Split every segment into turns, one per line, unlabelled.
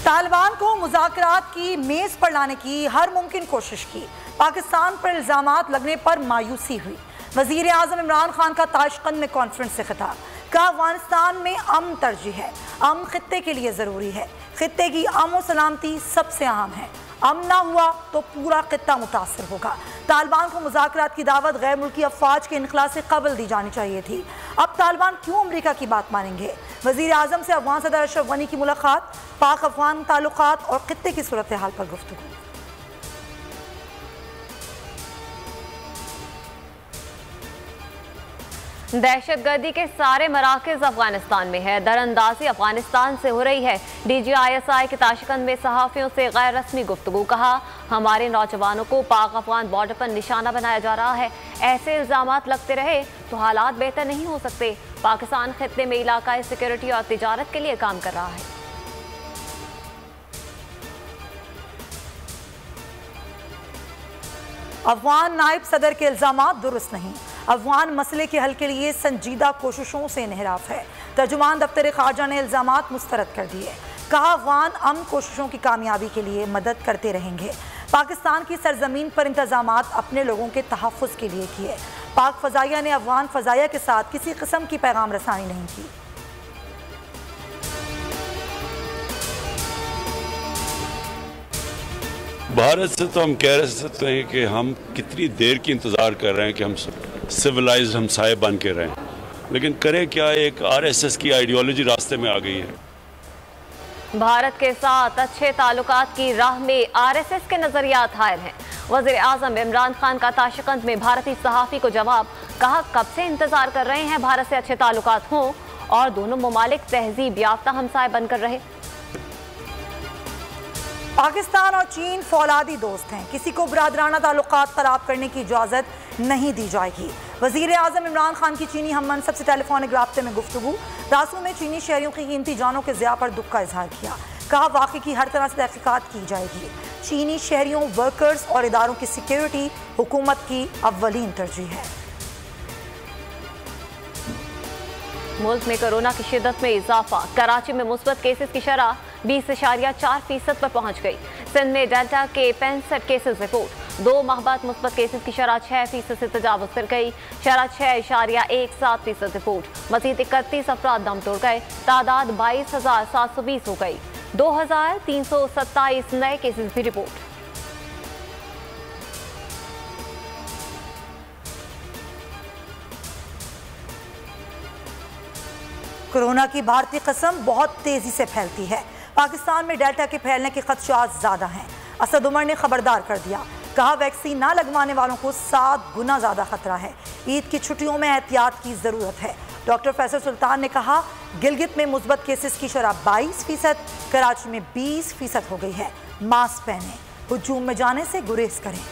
तालिबान को मुज़ाकरात की मेज़ पर लाने की हर मुमकिन कोशिश की। पाकिस्तान पर इल्ज़ामात लगने पर मायूसी हुई। वज़ीर आज़म इमरान खान का ताशकंद में कॉन्फ्रेंस से खिताब। कहा अफगानिस्तान में अमन तरजीह है, अमन खित्ते के लिए ज़रूरी है, खित्ते की अमन सलामती सबसे अहम है। अमन ना हुआ तो पूरा खित्ता मुतासर होगा। तालिबान को मुज़ाकरात की दावत गैर मुल्की अफवाज के इनखला से कबल दी जानी चाहिए थी। अब तालिबान क्यों अमरीका की बात मानेंगे? वज़ीर आज़म से अफगान सदर अशरफ गनी की मुलाकात, पाक अफगान ताल्लुकात और खित्ते की सूरत हाल पर गुफ्तगू।
दहशतगर्दी के सारे मराकज़ अफगानिस्तान में है, दरअंदाजी अफगानिस्तान से हो रही है। DGISI के ताशकंद में सहाफ़ियों से गैर रस्मी गुफ्तगू। कहा हमारे नौजवानों को पाक अफगान बॉर्डर पर निशाना बनाया जा रहा है। ऐसे इल्ज़ामात लगते रहे तो हालात बेहतर नहीं हो सकते। पाकिस्तान खित्ते में इलाकाई सिक्योरिटी और तिजारत के लिए काम कर रहा है।
अफगान नायब सदर के इल्ज़ामात दुरुस्त नहीं। अफगान मसले के हल के लिए संजीदा कोशिशों से इन्हिराफ है। तर्जुमान दफ्तर खारजा ने इल्ज़ामात मुस्तरद कर दिए। कहा अफगान अमन कोशिशों की कामयाबी के लिए मदद करते रहेंगे। पाकिस्तान की सरजमीन पर इंतजामात अपने लोगों के तहफ़्फ़ुज़ के लिए किए। पाक फ़ज़ाइया ने अफगान फ़ज़ाइया के साथ किसी किस्म की पैगाम रसानी नहीं की।
भारत से तो हम कह सकते हैं कि हम कितनी देर की इंतज़ार कर रहे हैं कि हम सिविलाइज्ड हमसाए बन के रहें, लेकिन करें क्या, एक RSS की आइडियोलॉजी रास्ते में आ गई है।
भारत के साथ अच्छे ताल्लुकात की राह में RSS के नजरियात हायल हैं। वज़ीर आज़म इमरान खान का ताशकंद में भारतीय सहाफ़ी को जवाब। कहा कब से इंतजार कर रहे हैं भारत से अच्छे ताल्लुकात हों और दोनों ममालिक तहजीब याफ्ता हमसाए बनकर रहे।
पाकिस्तान और चीन फौलादी दोस्त हैं, किसी को बरादराना ताल्लुकात खराब करने की इजाज़त नहीं दी जाएगी। वज़ीर आज़म इमरान खान की चीनी हम मनसब से टेलीफोनिक राब्ते में गुफ्तगू। रासू में चीनी शहरियों की कीमती जानों के ज़िया पर दुख का इजहार किया। कहा वाक़ई की हर तरह से तहक़ीक़ात की जाएगी। चीनी शहरियों, वर्कर्स और इदारों की सिक्योरिटी हुकूमत की अव्वलीन तरजीह है।
मुल्क में कोरोना की शिद्दत में इजाफा। कराची में मुस्बत केसेस की शरह 20.4% पर पहुंच गई। सिंध में डेल्टा के 65 केसेस रिपोर्ट। 2 माह बाद मुस्बत केसेस की शरह 6% से तजावुज़ कर गई। शरह 6.17% रिपोर्ट। मज़ीद 31 अफराद दम तोड़ गए। तादाद 22,720 हो गई। 2,327 नए केसेस भी रिपोर्ट।
कोरोना की भारतीय कसम बहुत तेजी से फैलती है। पाकिस्तान में डेल्टा के फैलने के खदशात ज़्यादा हैं। असद उमर ने खबरदार कर दिया। कहा वैक्सीन ना लगवाने वालों को 7 गुना ज़्यादा खतरा है। ईद की छुट्टियों में एहतियात की ज़रूरत है। डॉक्टर फैसल सुल्तान ने कहा गिलगित में मुस्बत केसेस की शरह 22%, कराची में 20% हो गई है। मास्क पहने, हुजूम में जाने से गुरेज करें।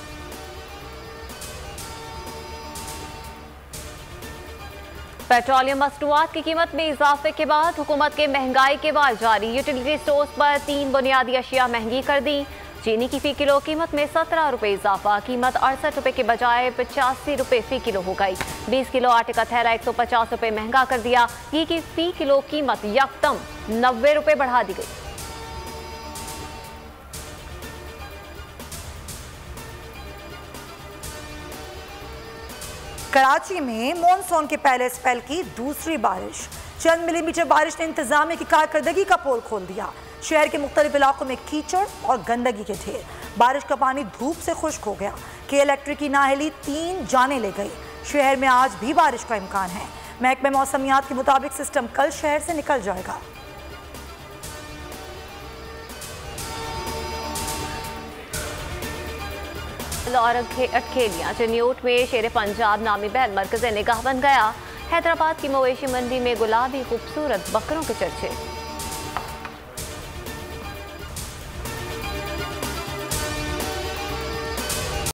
पेट्रोलियम मसनूआत की कीमत में इजाफे के बाद हुकूमत के महंगाई के वार जारी। यूटिलिटी स्टोर्स पर 3 बुनियादी अशिया महंगी कर दी। चीनी की फ़ी किलो कीमत में 17 रुपये इजाफा। कीमत 68 रुपये के बजाय 85 रुपये फ़ी किलो हो गई। 20 किलो आटे का थैला 150 रुपये महंगा कर दिया। घी की फ़ी किलो कीमत यकदम 90 रुपये बढ़ा दी गई।
कराची में मॉनसून के पहले स्पेल की दूसरी बारिश। चंद मिलीमीटर बारिश ने इंतजामिया की कारकर्दगी का पोल खोल दिया। शहर के मुख्तलिफ इलाकों में कीचड़ और गंदगी के ढेर। बारिश का पानी धूप से खुश्क हो गया। के इलेक्ट्रिक की नाहली 3 जाने ले गई। शहर में आज भी बारिश का इम्कान है। महकमे मौसमियात के मुताबिक सिस्टम कल शहर से निकल जाएगा।
और अटखेलियां चनियोट में शेर पंजाब नामी बैल मरकज़ निगाह बन गया। हैदराबाद की मवेशी मंडी में गुलाबी खूबसूरत बकरों के चर्चे।